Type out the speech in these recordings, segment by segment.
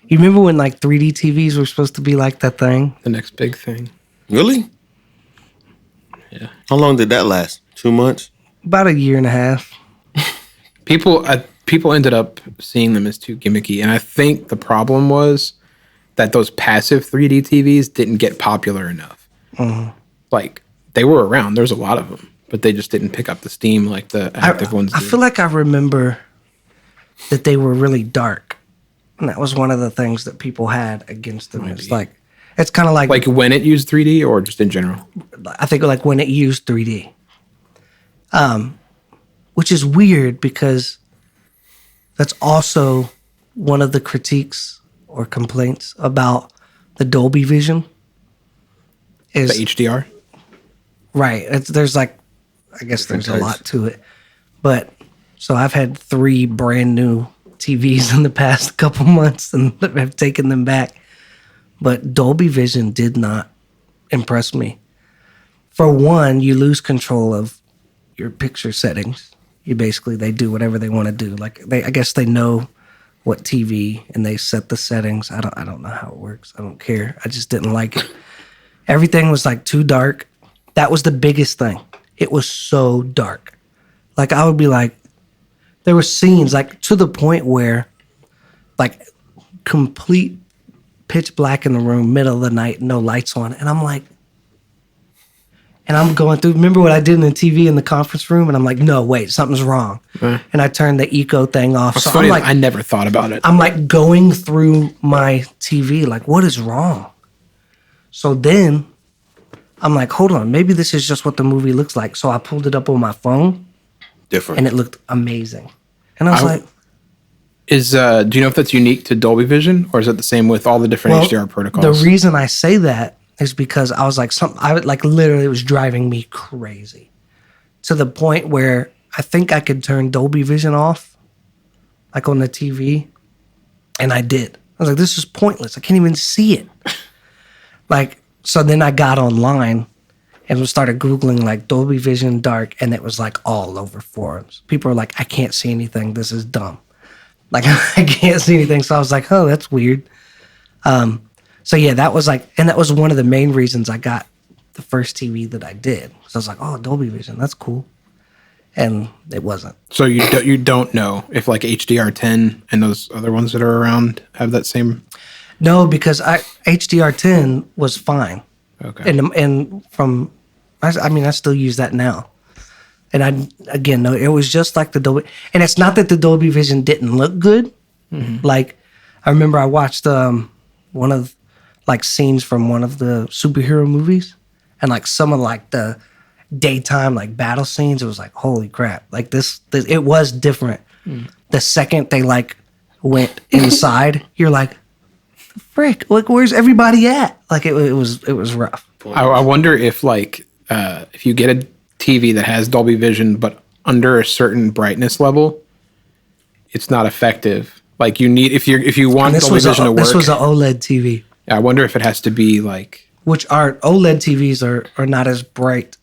You remember when like 3D TVs were supposed to be like that thing? The next big thing. Really? Yeah. How long did that last? 2 months? About a year and a half. People ended up seeing them as too gimmicky, and I think the problem was that those passive 3D TVs didn't get popular enough. Like, they were around. There's a lot of them, but they just didn't pick up the steam like the active ones I did. feel like I remember that they were really dark. And that was one of the things that people had against them. It's like, it's kind of Like when it used 3D or just in general? I think like when it used 3D. Which is weird because that's also one of the critiques or complaints about the Dolby Vision. The HDR? Right. There's like, I guess there's a lot to it. But so I've had 3 brand new TVs in the past couple months and have taken them back. But Dolby Vision did not impress me. For one, you lose control of your picture settings. They do whatever they want to do. Like I guess they know what TV and they set the settings. I don't know how it works. I don't care. I just didn't like it. Everything was like too dark. That was the biggest thing. It was so dark. Like I would be like, there were scenes like to the point where like complete pitch black in the room, middle of the night, no lights on. And I'm like, and I'm going through, remember what I did in the TV in the conference room? And I'm like, no, wait, something's wrong. And I turned the eco thing off. It's So funny, I'm like, I never thought about it. I'm like going through my TV, like, what is wrong? So then I'm like, hold on, maybe this is just what the movie looks like. So I pulled it up on my phone. Different. And it looked amazing. And I was like, do you know if that's unique to Dolby Vision or is it the same with all the different HDR protocols? The reason I say that is because I was like, literally it was driving me crazy to the point where I think I could turn Dolby Vision off, like on the TV. And I did. I was like, this is pointless. I can't even see it. Like, so then I got online and started Googling like Dolby Vision dark, and it was like all over forums. People were like, I can't see anything. This is dumb. Like, I can't see anything. So I was like, oh, that's weird. So yeah, that was like, and that was one of the main reasons I got the first TV that I did. So I was like, oh, Dolby Vision, that's cool. And it wasn't. So you don't know if like HDR10 and those other ones that are around have that same? No, because HDR10 was fine. Okay. And I still use that now. And no, it was just like the Dolby. And it's not that the Dolby Vision didn't look good. Mm-hmm. Like, I remember I watched one of like scenes from one of the superhero movies, and like some of like the daytime like battle scenes. It was like, holy crap! Like this it was different. The second they like went inside, you're like, frick! Like, where's everybody at? Like it was rough. I wonder if like if you get a TV that has Dolby Vision but under a certain brightness level, it's not effective. Like you need if you want Dolby Vision to work. This was an OLED TV. I wonder if it has to be like, which are OLED TVs are not as bright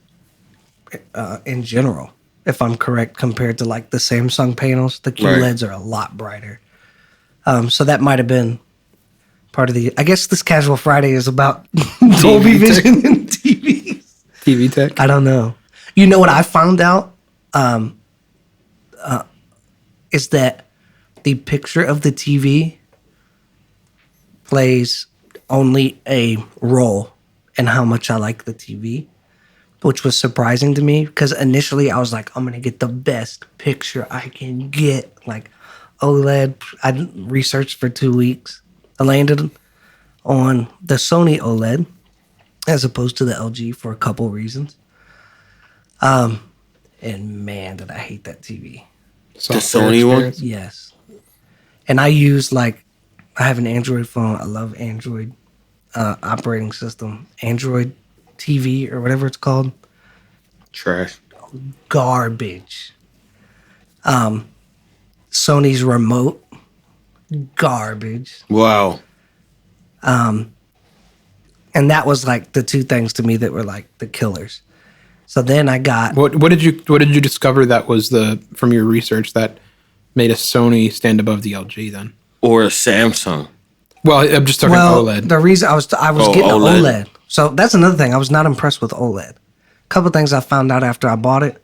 in general, if I'm correct, compared to like the Samsung panels. The QLEDs are a lot brighter. So that might have been part of the. I guess this Casual Friday is about Dolby Vision and TVs. TV tech. I don't know. You know what I found out is that the picture of the TV plays only a role in how much I like the TV, which was surprising to me because initially I was like, I'm going to get the best picture I can get. Like OLED, I researched for 2 weeks. I landed on the Sony OLED as opposed to the LG for a couple reasons. And man, did I hate that TV. The Sony one? Yes. And I have an Android phone. I love Android operating system. Android TV or whatever it's called. Trash. Garbage. Sony's remote. Garbage. Wow. And that was like the two things to me that were like the killers. So then I got what did you discover that was from your research that made a Sony stand above the LG then? Or a Samsung. Well, I'm just talking OLED. The reason I was getting an OLED. OLED. So that's another thing. I was not impressed with OLED. A couple things I found out after I bought it.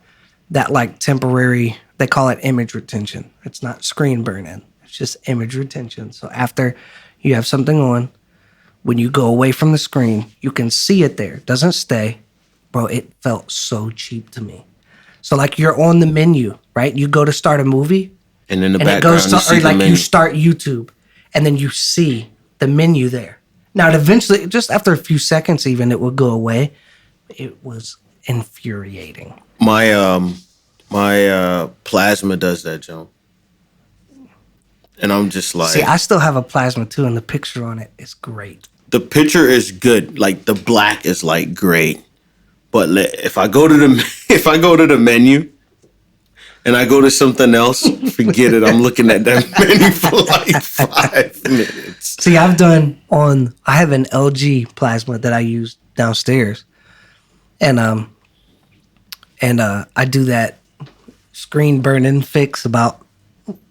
That like temporary, they call it image retention. It's not screen burn-in. It's just image retention. So after you have something on, when you go away from the screen, you can see it there. It doesn't stay. Bro, it felt so cheap to me. So like you're on the menu, right? You go to start a movie. And in the And background, it goes you to, see or the like menu. you start YouTube, and then you see the menu there. Now, it eventually, just after a few seconds, even it would go away. It was infuriating. My plasma does that, Joe. And I'm just like, See, I still have a plasma too, and the picture on it is great. the picture is good. Like the black is like great, but if I go to the menu. And I go to something else, forget it. I'm looking at that menu for like 5 minutes. See, I have an LG plasma that I use downstairs, and I do that screen burn-in fix about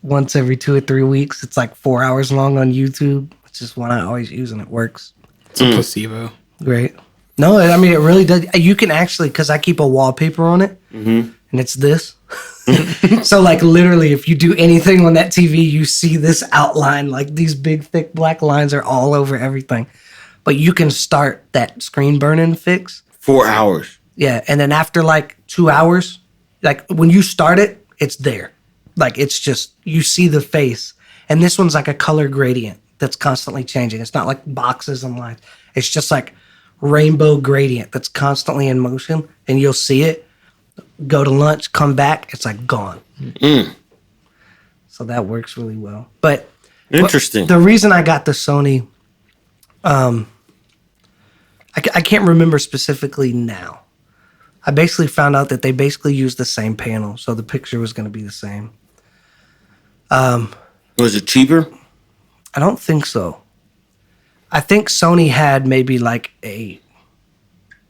once every 2 or 3 weeks. It's like 4 hours long on YouTube. It's just one I always use, and it works. It's a placebo. Great. No, I mean, it really does. You can actually, because I keep a wallpaper on it, and it's this. So, like, literally, if you do anything on that TV, you see this outline. Like, these big, thick black lines are all over everything. But you can start that screen burn-in fix. 4 hours. Yeah, and then after, like, 2 hours, like, when you start it, it's there. Like, it's just, you see the face. And this one's like a color gradient that's constantly changing. It's not like boxes and lines. It's just like rainbow gradient that's constantly in motion, and you'll see it. Go to lunch, come back, it's like gone. So that works really well. But Interesting. the reason I got the Sony, I can't remember specifically now. I basically found out that they basically used the same panel, so the picture was going to be the same. Was it cheaper? I don't think so. I think Sony had maybe like a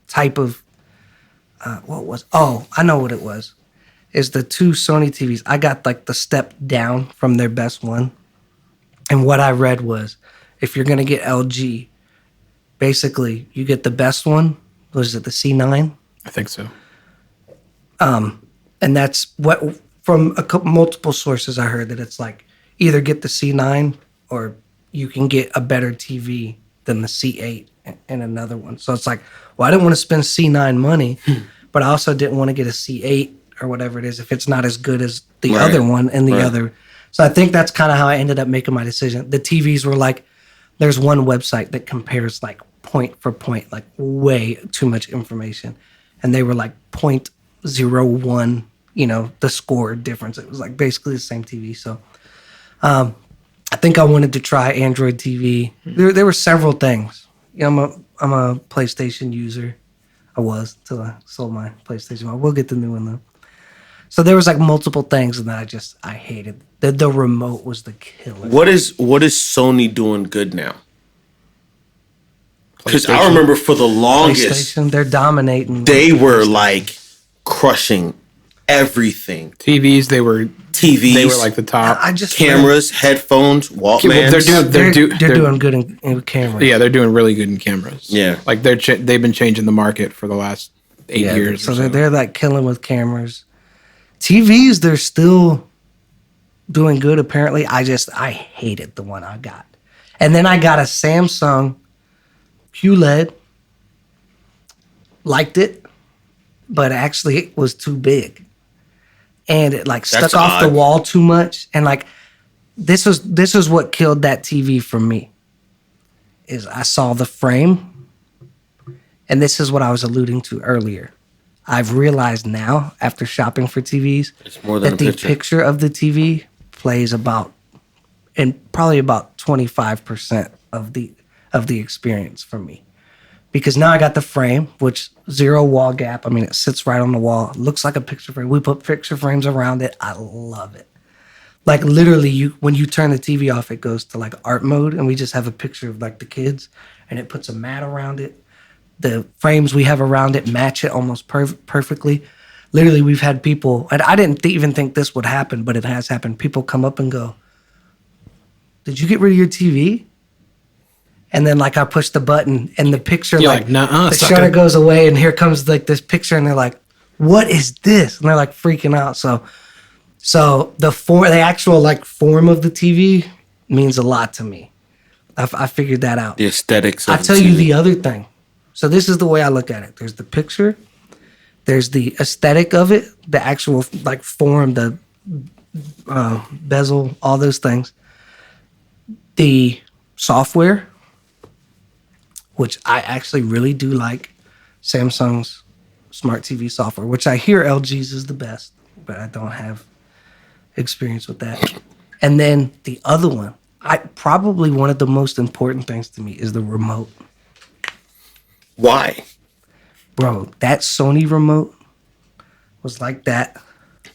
type of I know what it was. Is the two Sony TVs. I got like the step down from their best one. And what I read was if you're going to get LG, basically you get the best one. Was it the C9? I think so. And that's what from multiple sources I heard that it's like either get the C9 or you can get a better TV than the C8 and another one. So it's like, well, I didn't want to spend C9 money, but I also didn't want to get a C8 or whatever it is if it's not as good as the other one and the other. So I think that's kind of how I ended up making my decision. The TVs were like, there's one website that compares like point for point, like way too much information. And they were like 0.01, the score difference. It was like basically the same TV. So I think I wanted to try Android TV. There were several things. I'm a PlayStation user. I was till I sold my PlayStation. We'll get the new one though. So there was like multiple things, and then I hated the remote was the killer. What is Sony doing good now? Because I remember for the longest, PlayStation, they're dominating. they were like crushing everything. TVs, they were like the top. I just Cameras, headphones, Walkmans. They're doing good in cameras. Yeah, they're doing really good in cameras. Yeah. Like they've been changing the market for the last 8 years. So they're like killing with cameras. TVs, they're still doing good apparently. I hated the one I got. And then I got a Samsung QLED. Liked it, but actually it was too big. And it like stuck off the wall too much. And like this was what killed that TV for me. Is I saw the frame, and this is what I was alluding to earlier. I've realized now, after shopping for TVs, It's more than that the picture of the TV plays probably about 25% of the experience for me. Because now I got the frame, which 0 wall gap. I mean, it sits right on the wall. It looks like a picture frame. We put picture frames around it. I love it. Like literally, when you turn the TV off, it goes to like art mode, and we just have a picture of like the kids, and it puts a mat around it. The frames we have around it match it almost perfectly. Literally, we've had people, and I didn't even think this would happen, but it has happened. People come up and go, "Did you get rid of your TV?" And then like I push the button and the picture You're like like, "Nuh-uh, the sucker." shutter goes away and here comes like this picture and they're like, what is this? And they're like freaking out. So the actual like form of the TV means a lot to me. I figured that out. The aesthetics. I'll tell you the other thing. So this is the way I look at it. There's the picture, there's the aesthetic of it, the actual like form, the bezel, all those things. The software, which I actually really do like Samsung's smart TV software, which I hear LG's is the best, but I don't have experience with that. And then the other one, probably one of the most important things to me is the remote. Why? Bro, that Sony remote was like that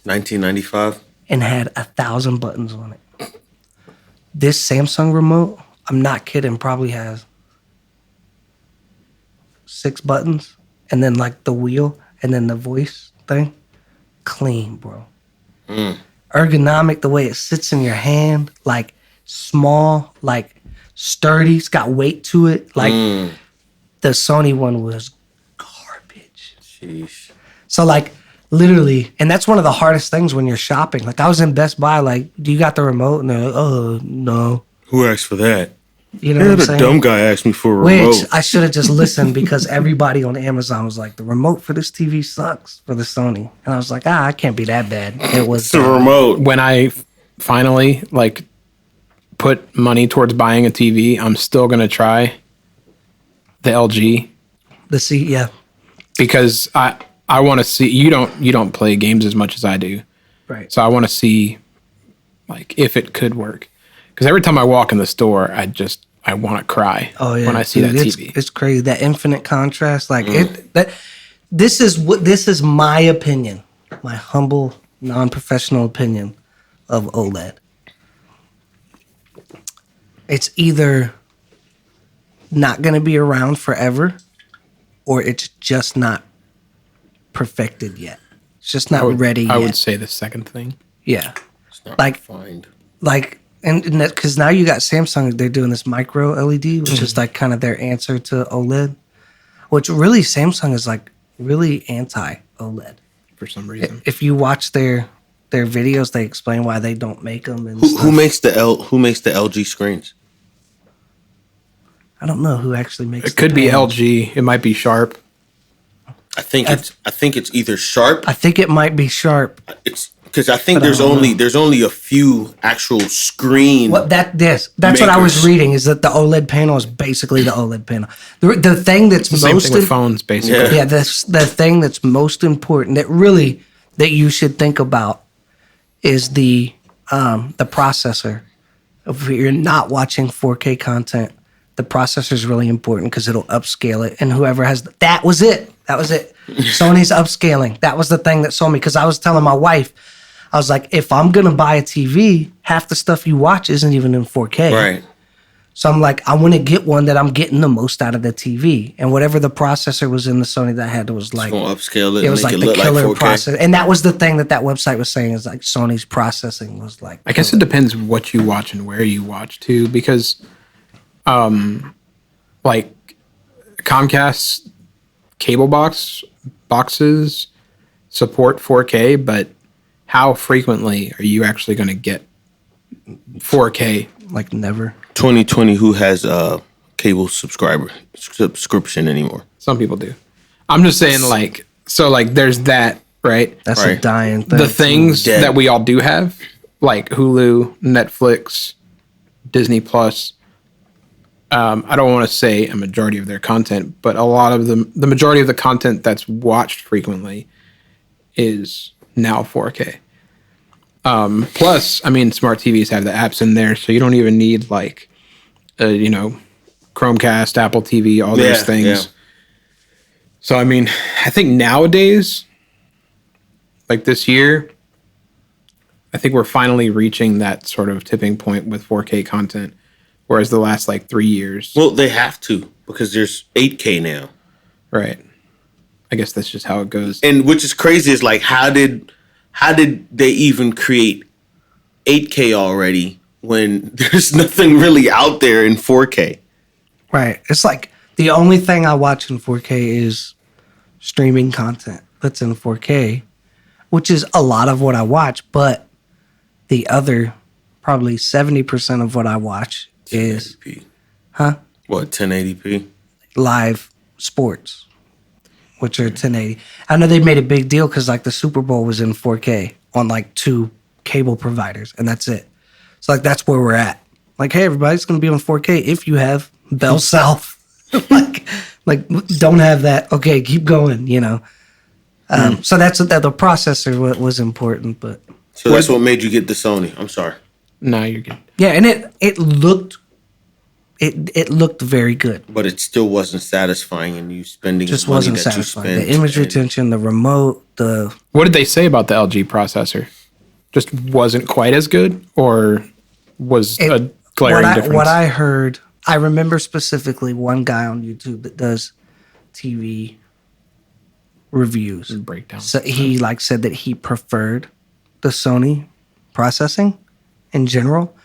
1995. and had 1,000 buttons on it. This Samsung remote, I'm not kidding, probably has 6 buttons and then like the wheel and then the voice thing. Clean, bro. Ergonomic, the way it sits in your hand, like small, like sturdy. It's got weight to it. Like the Sony one was garbage. Sheesh. So like literally, and that's one of the hardest things when you're shopping. Like I was in Best Buy, like, do you got the remote? And they're like, oh, no. Who asked for that? You know what I'm The saying? dumb guy asked me for a Which remote. I should have just listened because everybody on Amazon was like, the remote for this TV sucks for the Sony. And I was like, I can't be that bad. It was It's the remote. When I finally like put money towards buying a TV, I'm still gonna try the LG the seat, yeah. because I want to see you don't play games as much as I do, Right. so I want to see like if it could work. Because every time I walk in the store, I want to cry when I see Dude, that it's, TV. It's crazy. That infinite contrast. Like this is my opinion, my humble, non-professional opinion of OLED. It's either not going to be around forever or it's just not perfected yet. It's just not ready I yet. would say the second thing. Yeah. It's not Like- refined. Like, and because now you got Samsung, they're doing this micro LED, which is like kind of their answer to OLED, which really Samsung is like really anti OLED. For some reason, If you watch their videos, they explain why they don't make them. And Who makes the LG screens? I don't know who actually makes. it could be panels. LG. It might be Sharp. I think it's either Sharp. I think it might be Sharp. It's because I think But I there's don't only a few actual screen. That's what I was Makers. reading is that the OLED panel is basically the OLED panel. The thing that's Same most thing with phones, basically. Yeah. yeah, the thing that's most important that you should think about is the processor. If you're not watching 4K content, the processor is really important because it'll upscale it. And whoever has that was it. Sony's upscaling. That was the thing that sold me because I was telling my wife, I was like, if I'm gonna buy a TV, half the stuff you watch isn't even in 4K. Right. So I'm like, I want to get one that I'm getting the most out of the TV. And whatever the processor was in the Sony that I had was like, Gonna upscale it. it was Make like it the look killer like 4K. process. And that was the thing that website was saying is like Sony's processing was like. I guess it depends what you watch and where you watch too, because, like Comcast cable boxes support 4K, but how frequently are you actually going to get 4K? Like never. 2020. Who has a cable subscription anymore? Some people do. I'm just saying, like, so like there's that, right? That's a Right. dying thing. The things Dead. that we all do have, like Hulu, Netflix, Disney Plus. I don't want to say a majority of their content, but a lot of the majority of the content that's watched frequently is now 4K. Plus, I mean, smart TVs have the apps in there, so you don't even need like, Chromecast, Apple TV, all those things. Yeah. So, I mean, I think nowadays, like this year, I think we're finally reaching that sort of tipping point with 4K content, whereas the last like 3 years, Well, they have to because there's 8K now, right? I guess that's just how it goes. and which is crazy. Is like how did they even create 8K already when there's nothing really out there in 4K? Right. It's like the only thing I watch in 4K is streaming content that's in 4K, which is a lot of what I watch, but the other probably 70% of what I watch is 1080p. Huh? What, 1080p? Live sports, which are 1080. I know they made a big deal because like the Super Bowl was in 4K on like 2 cable providers, and that's it. So like that's where we're at. Like, hey, everybody's going to be on 4K if you have Bell South. like don't have that. Okay, keep going. So that's the processor was important, but So that's what made you get the Sony. I'm sorry. No, you're good. yeah, and it looked very good. But it still wasn't satisfying, and you spending Just money wasn't that satisfying. you spent. The image retention, the remote, the What did they say about the LG processor? Just wasn't quite as good, or was a glaring difference? What I heard, I remember specifically one guy on YouTube that does TV reviews. Breakdown. So he said that he preferred the Sony processing in general.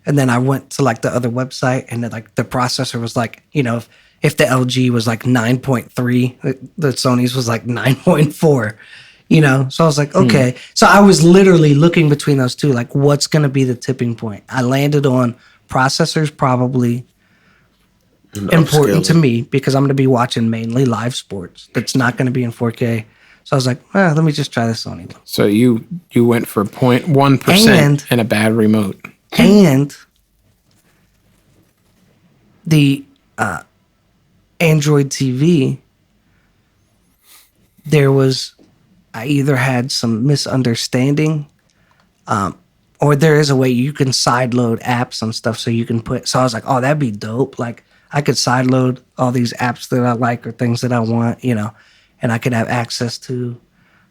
And then I went to the other website, and then the processor was if the LG was 9.3, the Sony's was 9.4. So I was like, okay. So I was literally looking between those two, what's going to be the tipping point? I landed on processors probably important to me because I'm going to be watching mainly live sports. That's not going to be in 4K. So I was like, let me just try the Sony one. So you went for 0.1% and a bad remote. And the Android TV, I either had some misunderstanding, or there is a way you can sideload apps and stuff so you can so I was like, oh, that'd be dope. I could sideload all these apps that I like or things that I want, and I could have access to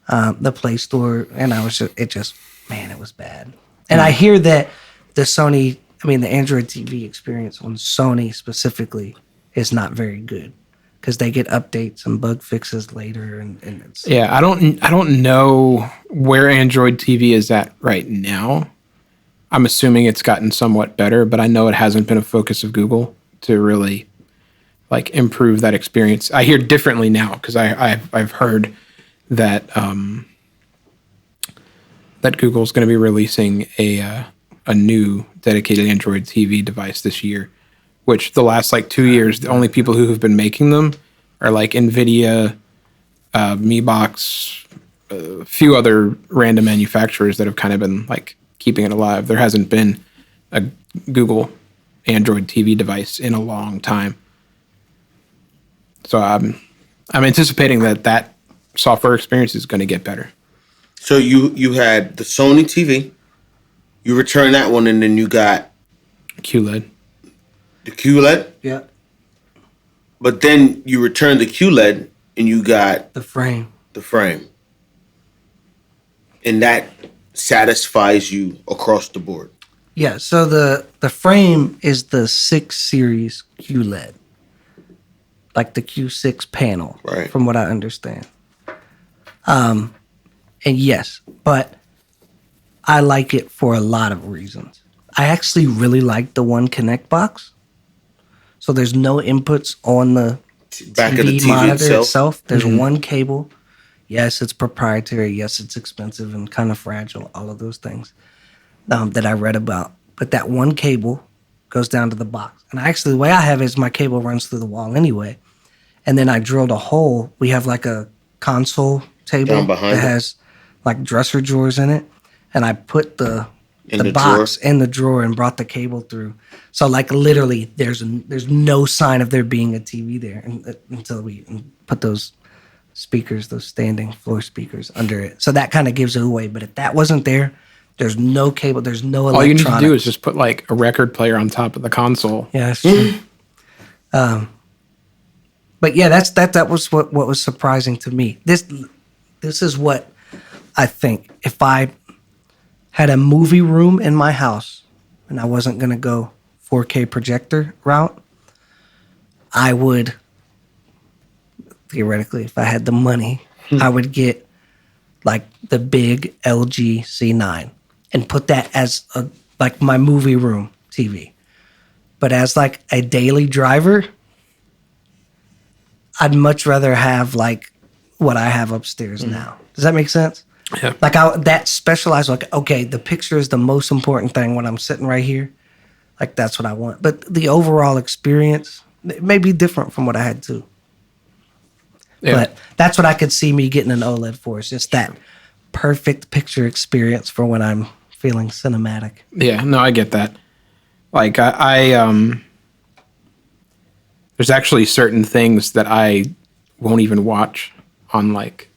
the Play Store. And it was bad. And I hear that the Android TV experience on Sony specifically is not very good because they get updates and bug fixes later. And it's, yeah, I don't know where Android TV is at right now. I'm assuming it's gotten somewhat better, but I know it hasn't been a focus of Google to really improve that experience. I hear differently now because I've heard that that Google's going to be releasing a new dedicated Android TV device this year, which the last 2 years, the only people who have been making them are NVIDIA, Mi Box, a few other random manufacturers that have kind of been keeping it alive. There hasn't been a Google Android TV device in a long time. So I'm anticipating that software experience is going to get better. So you had the Sony TV, you returned that one, and then you got QLED. the QLED. yeah, But then you returned the QLED, and you got the frame. the frame, and that satisfies you across the board. Yeah, so the frame is the 6 series QLED, the Q6 panel, Right. from what I understand. And yes, but I like it for a lot of reasons. I actually really like the One Connect box. So there's no inputs on the Back TV of the TV monitor itself. There's Mm-hmm. one cable. Yes, it's proprietary. Yes, it's expensive and kind of fragile. All of those things that I read about. But that one cable goes down to the box. And actually, the way I have it is my cable runs through the wall anyway. And then I drilled a hole. We have a console table Down behind that it? has dresser drawers in it. And I put the the box in the drawer and brought the cable through. So literally, there's no sign of there being a TV there until we put those speakers, those standing floor speakers under it. So that kind of gives it away. But if that wasn't there, there's no cable, there's no electronics. All you need to do is just put a record player on top of the console. Yeah, that's true. But yeah, that was what was surprising to me. This is what I think. If I had a movie room in my house and I wasn't going to go 4K projector route, I would, theoretically, if I had the money, I would get the big LG C9 and put that as my movie room TV. But as a daily driver, I'd much rather have like what I have upstairs now. Does that make sense? Yeah. Like that specialized, like, okay, the picture is the most important thing when I'm sitting right here. Like that's what I want. But the overall experience it may be different from what I had too. Yeah. But that's what I could see me getting an OLED for. It's just that perfect picture experience for when I'm feeling cinematic. Yeah, no, I get that. Like there's actually certain things that I won't even watch on like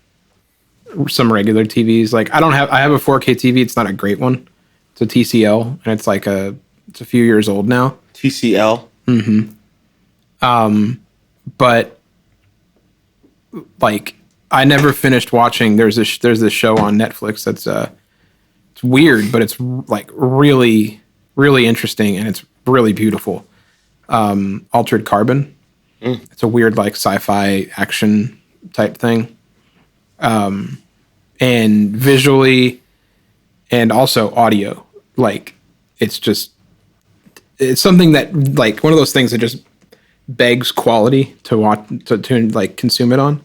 some regular TVs. Like I have a 4K TV. It's not a great one. It's a TCL, and it's a few years old now. TCL. But like I never finished watching. There's this show on Netflix that's it's weird, but it's like really really interesting, and it's really beautiful. Altered Carbon. It's a weird like sci-fi action type thing, and visually and also audio. Like it's something that like one of those things that just begs quality to watch to like consume it on.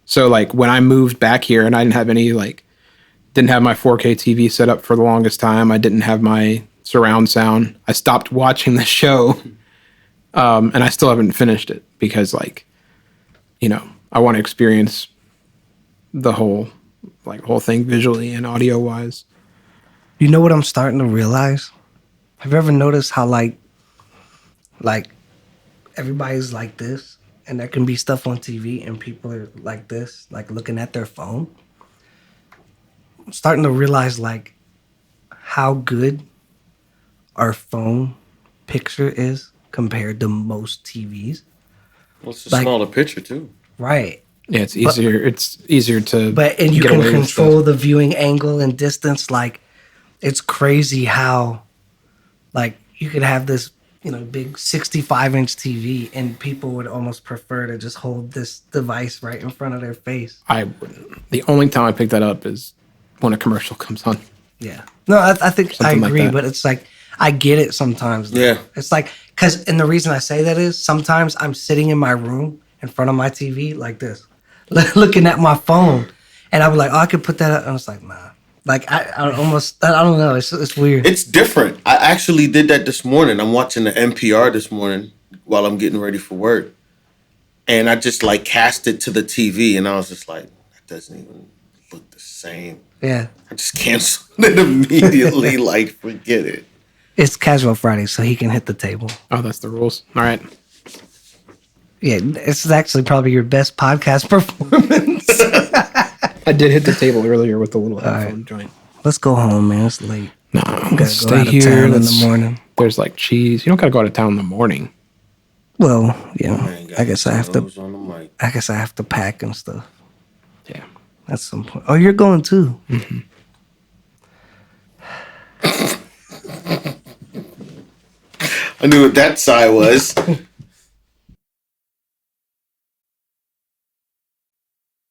So like when I moved back here and I didn't have my 4K TV set up for the longest time. I didn't have my surround sound. I stopped watching the show. And I still haven't finished it because like, I want to experience the whole thing visually and audio wise. You know what I'm starting to realize? Have you ever noticed how like everybody's like this and there can be stuff on TV and people are like this, like looking at their phone? I'm starting to realize like how good our phone picture is compared to most TVs. Well, it's a Like- smaller picture too. Right. Yeah, it's easier to And you get can away with control the viewing angle and distance. Like it's crazy how like you could have this, big 65-inch TV and people would almost prefer to just hold this device right in front of their face. I wouldn't. The only time I pick that up is when a commercial comes on. Yeah. No, I think I Something like agree, that. but it's like I get it sometimes. Though. Yeah. It's like and the reason I say that is sometimes I'm sitting in my room in front of my TV like this, looking at my phone, and I'll be like, oh, I could put that up, and it's like, nah. Like I don't know. It's weird. It's different. I actually did that this morning. I'm watching the NPR this morning while I'm getting ready for work, and I just like cast it to the TV, and I was just like, that doesn't even look the same. Yeah. I just canceled it immediately. Like, forget it. It's Casual Friday, so he can hit the table. Oh, that's the rules. All right. Yeah, this is actually probably your best podcast performance. I did hit the table earlier with the little headphone joint. Let's go home, man. It's late. No, Gotta let's go stay out of here. town in the morning. There's like cheese. You don't got to go out of town in the morning. Well, Man, I guess I have to. those on the mic. I guess I have to pack and stuff Yeah. at some point. Oh, you're going too. I knew what that sigh was.